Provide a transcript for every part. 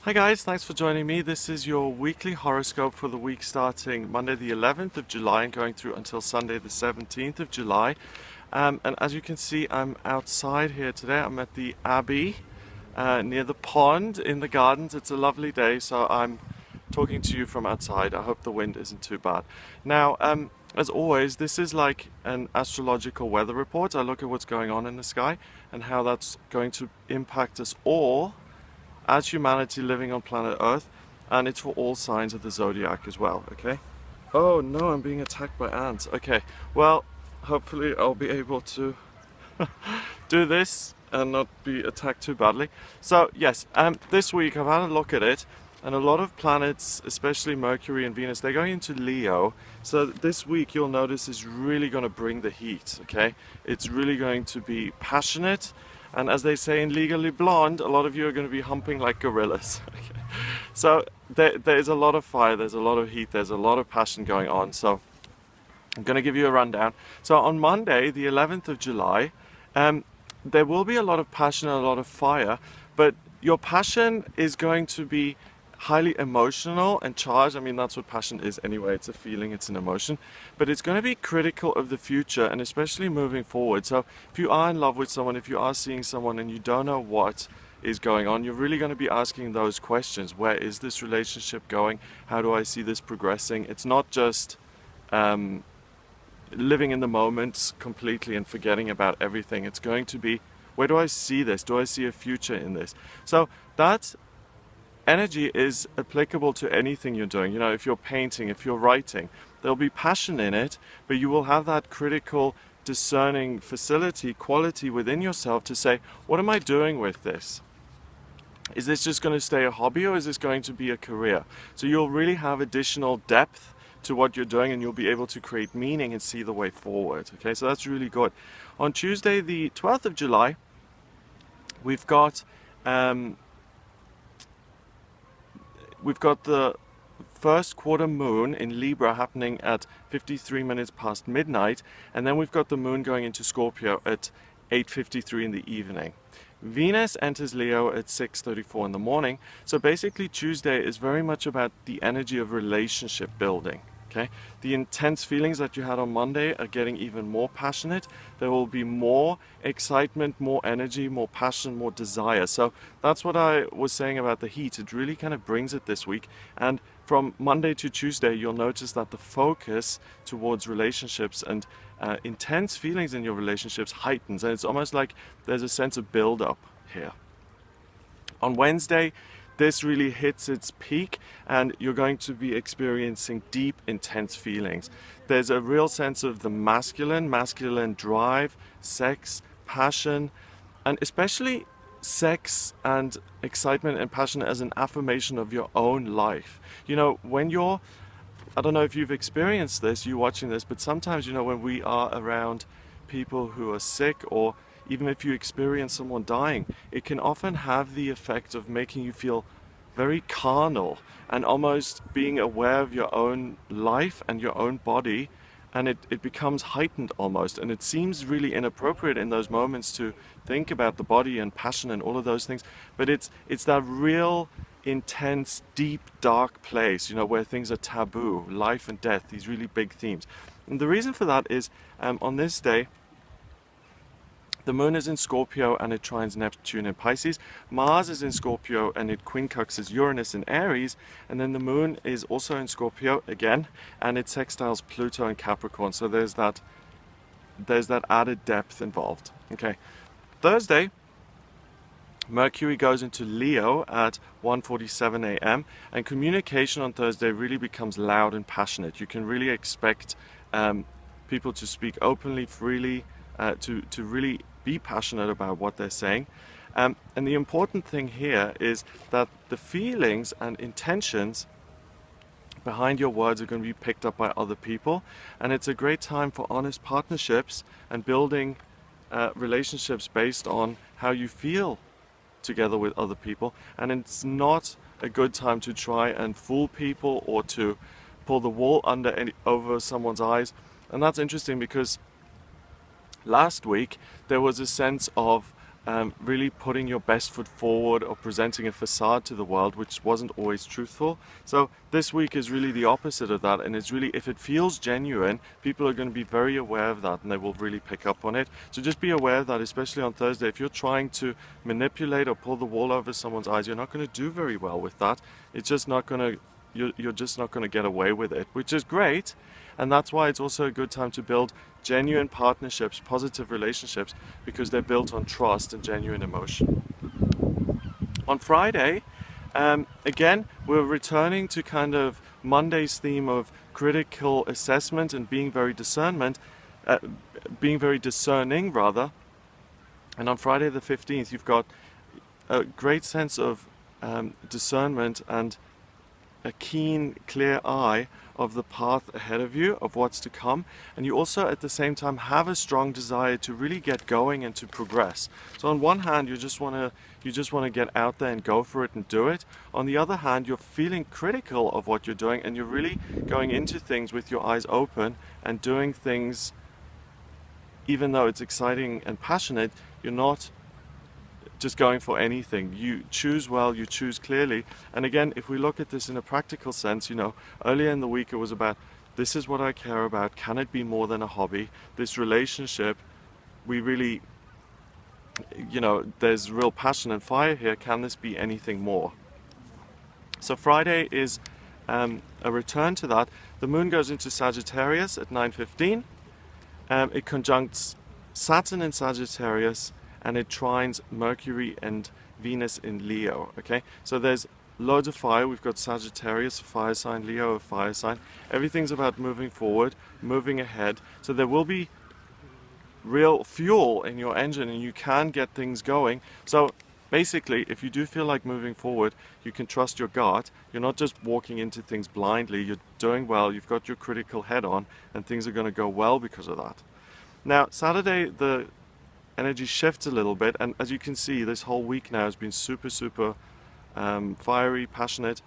Hi guys, thanks for joining me. This is your weekly horoscope for the week starting Monday the 11th of July and going through until Sunday the 17th of July. And as you can see, I'm outside here today. I'm at the Abbey near the pond in the gardens. It's a lovely day, so I'm talking to you from outside. I hope the wind isn't too bad. Now, as always, this is like an astrological weather report. I look at what's going on in the sky and how that's going to impact us all as humanity living on planet Earth, and it's for all signs of the zodiac as well, okay? Oh no, I'm being attacked by ants. Okay, well, hopefully I'll be able to do this and not be attacked too badly. So yes, this week I've had a look at it, and a lot of planets, especially Mercury and Venus, they're going into Leo. So this week you'll notice is really going to bring the heat, okay? It's really going to be passionate, and as they say in Legally Blonde, a lot of you are going to be humping like gorillas. Okay. So there's a lot of fire, there's a lot of heat, there's a lot of passion going on. So I'm going to give you a rundown. So on Monday, the 11th of July, there will be a lot of passion and a lot of fire, but your passion is going to be highly emotional and charged. I mean, that's what passion is anyway. It's a feeling, it's an emotion, but it's going to be critical of the future and especially moving forward. So if you are in love with someone, if you are seeing someone and you don't know what is going on, you're really going to be asking those questions. Where is this relationship going? How do I see this progressing? It's not just living in the moment completely and forgetting about everything. It's going to be, where do I see this? Do I see a future in this? So that energy is applicable to anything you're doing. You know, if you're painting, if you're writing, there'll be passion in it, but you will have that critical, discerning facility, quality within yourself to say, what am I doing with this? Is this just going to stay a hobby, or is this going to be a career? So you'll really have additional depth to what you're doing, and you'll be able to create meaning and see the way forward. Okay, so that's really good. On Tuesday, the 12th of July, we've got the first quarter moon in Libra happening at 53 minutes past midnight, and then we've got the moon going into Scorpio at 8:53 in the evening. Venus enters Leo at 6:34 in the morning. So basically Tuesday is very much about the energy of relationship building. Okay, the intense feelings that you had on Monday are getting even more passionate. There will be more excitement, more energy, more passion, more desire. So that's what I was saying about the heat. It really kind of brings it this week. And from Monday to Tuesday, you'll notice that the focus towards relationships and intense feelings in your relationships heightens. And it's almost like there's a sense of build-up here. On Wednesday, this really hits its peak, and you're going to be experiencing deep, intense feelings. There's a real sense of the masculine drive, sex, passion, and especially sex and excitement and passion as an affirmation of your own life. You know, I don't know if you've experienced this, you watching this, but sometimes, you know, when we are around people who are sick, or even if you experience someone dying, it can often have the effect of making you feel very carnal and almost being aware of your own life and your own body, and it becomes heightened almost, and it seems really inappropriate in those moments to think about the body and passion and all of those things, but it's that real intense, deep, dark place, you know, where things are taboo, life and death, these really big themes. And the reason for that is on this day, the moon is in Scorpio and it trines Neptune in Pisces. Mars is in Scorpio and it quincunxes Uranus in Aries. And then the moon is also in Scorpio again, and it sextiles Pluto in Capricorn. So there's that added depth involved. Okay. Thursday, Mercury goes into Leo at 1:47 a.m. and communication on Thursday really becomes loud and passionate. You can really expect people to speak openly, freely, to really be passionate about what they're saying. And the important thing here is that the feelings and intentions behind your words are going to be picked up by other people, and it's a great time for honest partnerships and building relationships based on how you feel together with other people. And it's not a good time to try and fool people or to pull the wool over someone's eyes. And that's interesting because last week there was a sense of really putting your best foot forward or presenting a facade to the world, which wasn't always truthful. So this week is really the opposite of that, and it's really, if it feels genuine, people are going to be very aware of that and they will really pick up on it. So just be aware of that, especially on Thursday. If you're trying to manipulate or pull the wool over someone's eyes, you're not going to do very well with that. It's just not going to, you're just not going to get away with it, which is great. And that's why it's also a good time to build genuine partnerships, positive relationships, because they're built on trust and genuine emotion. On Friday, again, we're returning to kind of Monday's theme of critical assessment and being very discerning rather. And on Friday the 15th, you've got a great sense of discernment and a keen, clear eye of the path ahead of you, of what's to come, and you also at the same time have a strong desire to really get going and to progress. So on one hand, you just want to get out there and go for it and do it. On the other hand, you're feeling critical of what you're doing, and you're really going into things with your eyes open and doing things, even though it's exciting and passionate, you're not just going for anything. You choose well, you choose clearly. And again, if we look at this in a practical sense, earlier in the week it was about, this is what I care about. Can it be more than a hobby? This relationship, we really, there's real passion and fire here. Can this be anything more? So Friday is a return to that. The moon goes into Sagittarius at 9:15. It conjuncts Saturn in Sagittarius, and it trines Mercury and Venus in Leo, okay? So there's loads of fire. We've got Sagittarius, a fire sign, Leo, a fire sign. Everything's about moving forward, moving ahead. So there will be real fuel in your engine and you can get things going. So basically, if you do feel like moving forward, you can trust your gut. You're not just walking into things blindly. You're doing well. You've got your critical head on, and things are going to go well because of that. Now, Saturday, the energy shifts a little bit, and as you can see, this whole week now has been super fiery, passionate.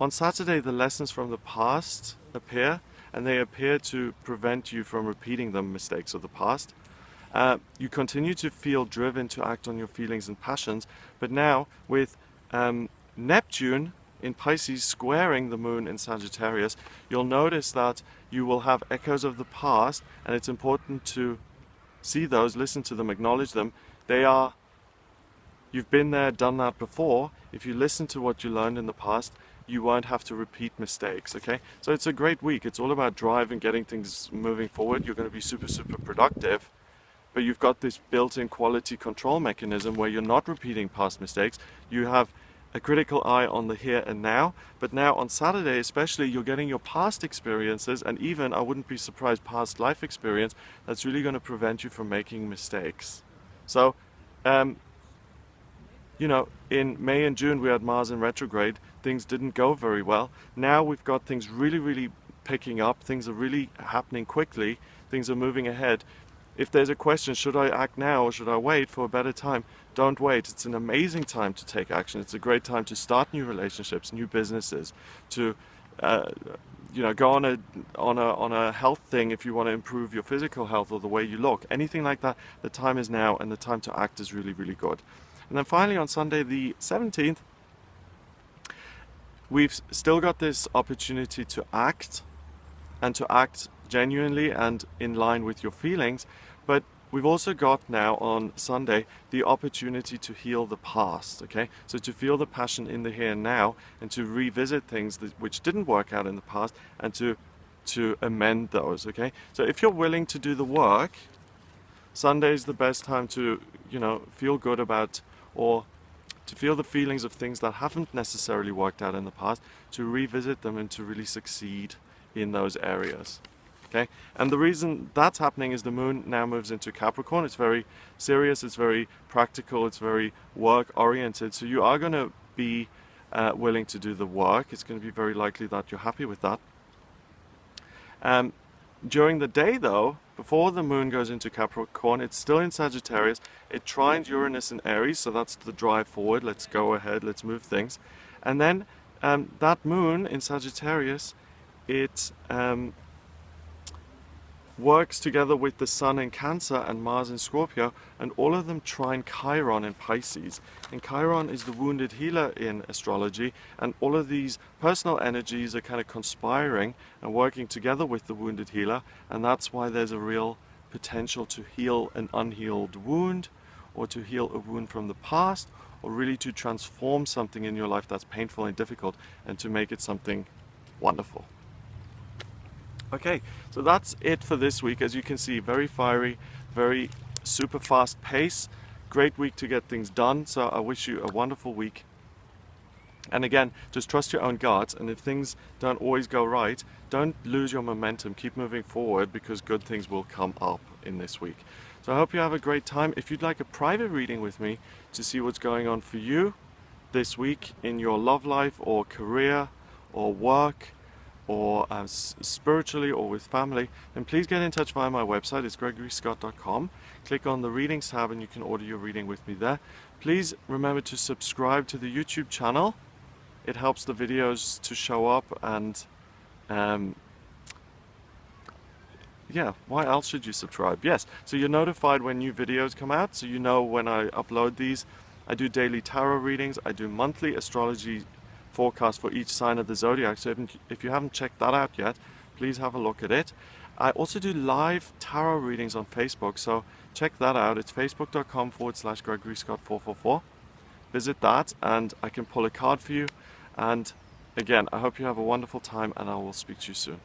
On Saturday, the lessons from the past appear, and they appear to prevent you from repeating the mistakes of the past. You continue to feel driven to act on your feelings and passions, but now with Neptune in Pisces squaring the moon in Sagittarius, you'll notice that you will have echoes of the past, and it's important to see those, listen to them, acknowledge them. You've been there, done that before. If you listen to what you learned in the past, you won't have to repeat mistakes, okay? So it's a great week. It's all about drive and getting things moving forward. You're going to be super productive, but you've got this built-in quality control mechanism where you're not repeating past mistakes. You have a critical eye on the here and now, but now on Saturday especially, you're getting your past experiences, and even, I wouldn't be surprised, past life experience that's really going to prevent you from making mistakes. So, in May and June we had Mars in retrograde. Things didn't go very well. Now we've got things really picking up. Things are really happening quickly. Things are moving ahead. If there's a question, should I act now or should I wait for a better time? Don't wait. It's an amazing time to take action. It's a great time to start new relationships, new businesses, to go on a health thing if you want to improve your physical health or the way you look. Anything like that, the time is now, and the time to act is really good. And then finally on Sunday the 17th, we've still got this opportunity to act, and to act genuinely and in line with your feelings, but we've also got now on Sunday the opportunity to heal the past, okay? So to feel the passion in the here and now, and to revisit things which didn't work out in the past, and to amend those, okay? So if you're willing to do the work, Sunday is the best time to, feel good about, or to feel the feelings of things that haven't necessarily worked out in the past, to revisit them and to really succeed in those areas. Okay, and the reason that's happening is the moon now moves into Capricorn. It's very serious, it's very practical, it's very work oriented. So you are going to be willing to do the work. It's going to be very likely that you're happy with that. During the day though, before the moon goes into Capricorn, it's still in Sagittarius. It trines Uranus in Aries, so that's the drive forward. Let's go ahead, let's move things. And then that moon in Sagittarius, it works together with the Sun in Cancer and Mars in Scorpio, and all of them trine Chiron in Pisces. And Chiron is the wounded healer in astrology, and all of these personal energies are kind of conspiring and working together with the wounded healer, and that's why there's a real potential to heal an unhealed wound, or to heal a wound from the past, or really to transform something in your life that's painful and difficult and to make it something wonderful. Okay, so that's it for this week. As you can see, very fiery, very super fast pace. Great week to get things done. So I wish you a wonderful week. And again, just trust your own gut. And if things don't always go right, don't lose your momentum. Keep moving forward, because good things will come up in this week. So I hope you have a great time. If you'd like a private reading with me to see what's going on for you this week in your love life or career or work, or spiritually or with family, then please get in touch via my website. It's gregoryscott.com. Click on the readings tab and you can order your reading with me there. Please remember to subscribe to the YouTube channel. It helps the videos to show up, and yeah, why else should you subscribe? Yes, so you're notified when new videos come out, so you know when I upload these. I do daily tarot readings, I do monthly astrology forecast for each sign of the zodiac, so if you haven't checked that out yet, please have a look at it. I also do live tarot readings on Facebook, so check that out. It's facebook.com/GregoryScott444. Visit that and I can pull a card for you. And again, I hope you have a wonderful time, and I will speak to you soon.